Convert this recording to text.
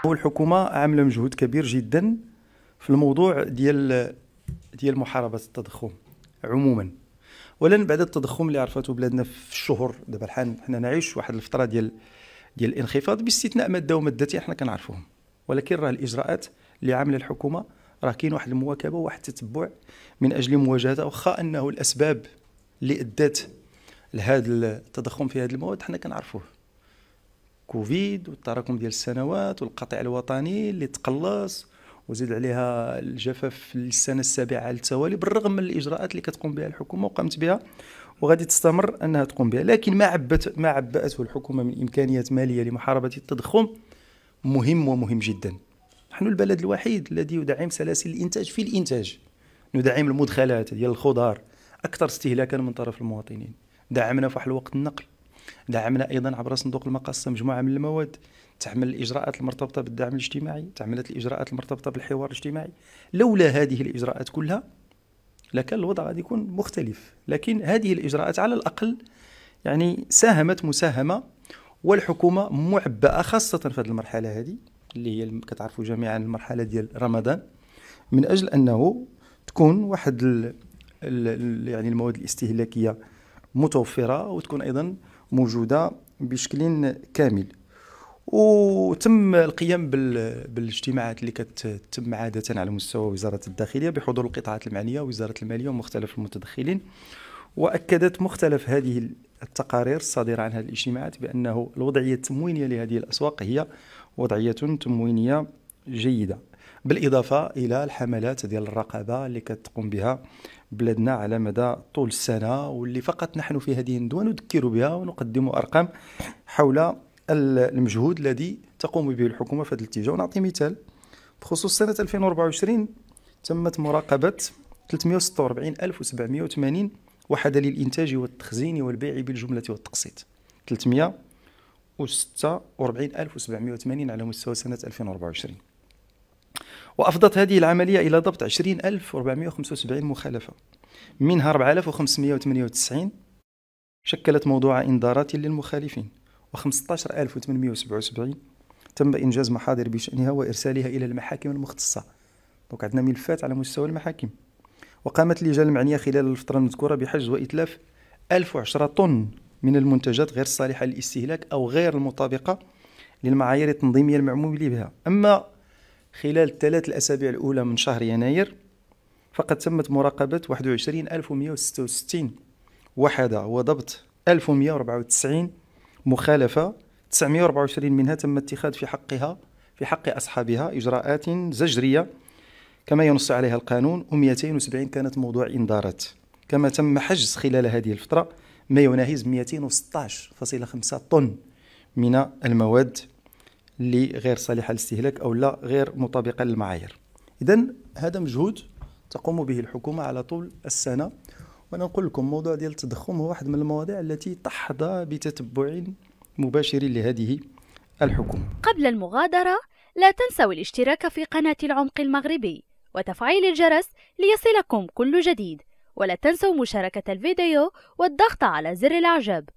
هو الحكومة عاملة مجهود كبير جدا في الموضوع ديال محاربة التضخم عموما، ولن بعد التضخم اللي عرفته بلادنا في الشهور دابا الحال. حنا نعيش واحد الفترة ديال الانخفاض باستثناء مادة ومادتين حنا كنعرفوهم، ولكن راه الإجراءات اللي عاملة الحكومة راه كاين واحد المواكبة وواحد التتبع من أجل مواجهة، واخا أنه الأسباب اللي أدت لهذا التضخم في هذه المواد حنا كنعرفوه، كوفيد والتراكم ديال السنوات والقطيع الوطني اللي تقلص وزيد عليها الجفاف في السنة السابعة على التوالي، بالرغم من الإجراءات اللي كتقوم بها الحكومة وقامت بها وغادي تستمر أنها تقوم بها. لكن ما عبأته الحكومة من إمكانيات مالية لمحاربة التضخم مهم ومهم جدا. نحن البلد الوحيد الذي يدعم سلاسل الإنتاج في الإنتاج، ندعم المدخلات ديال الخضار أكثر استهلاكا من طرف المواطنين، دعمنا في واحد الوقت النقل، دعمنا أيضا عبر صندوق المقاصة مجموعة من المواد، تعمل الإجراءات المرتبطة بالدعم الاجتماعي، تعملت الإجراءات المرتبطة بالحوار الاجتماعي. لولا هذه الإجراءات كلها لكان الوضع غادي يكون مختلف، لكن هذه الإجراءات على الأقل يعني ساهمت مساهمة، والحكومة معبأة خاصة في هذه المرحلة هذه اللي هي كتعرفوا جميعا المرحلة ديال رمضان، من أجل أنه تكون واحد يعني المواد الاستهلاكية متوفرة وتكون أيضا موجودة بشكل كامل. وتم القيام بالاجتماعات اللي كتتم عادة على مستوى وزارة الداخلية بحضور القطاعات المعنية ووزارة المالية ومختلف المتدخلين، وأكدت مختلف هذه التقارير الصادرة عن هذه الاجتماعات بأنه الوضعية التموينية لهذه الأسواق هي وضعية تموينية جيدة، بالإضافة إلى الحملات ديال الرقابة اللي كتقوم بها بلادنا على مدى طول السنة، واللي فقط نحن في هذه الندوة نذكر بها ونقدم أرقام حول المجهود الذي تقوم به الحكومة في هذا الاتجاه. ونعطي مثال بخصوص سنة 2024 تمت مراقبة 346,780 وحدة للإنتاج والتخزين والبيع بالجملة والتقسيط، 346,780 على مستوى سنة 2024. وأفضت هذه العملية إلى ضبط 20,475 مخالفة، منها 4,598 شكلت موضوع إنذارات للمخالفين، و15,877 تم إنجاز محاضر بشأنها وإرسالها إلى المحاكم المختصة. دونك عندنا ملفات على مستوى المحاكم. وقامت اللجان المعنية خلال الفترة المذكورة بحجز وإتلاف 1010 طن من المنتجات غير الصالحة للاستهلاك أو غير المطابقة للمعايير التنظيمية المعمول بها. أما خلال الثلاث الأسابيع الأولى من شهر يناير فقد تمت مراقبة 21,166 وحدة وضبط 1,194 مخالفة، 924 منها تم اتخاذ في حق أصحابها إجراءات زجرية كما ينص عليها القانون، و270 كانت موضوع إنذارات. كما تم حجز خلال هذه الفترة ما يناهز 216.5 طن من المواد اللي غير صالحة للاستهلاك أو لا غير مطابقة للمعايير. إذن هذا مجهود تقوم به الحكومة على طول السنة. وأنا نقول لكم موضوع ديال التضخم هو واحد من المواضيع التي تحظى بتتبع مباشر لهذه الحكومة. قبل المغادرة لا تنسوا الاشتراك في قناة العمق المغربي وتفعيل الجرس ليصلكم كل جديد، ولا تنسوا مشاركة الفيديو والضغط على زر الإعجاب.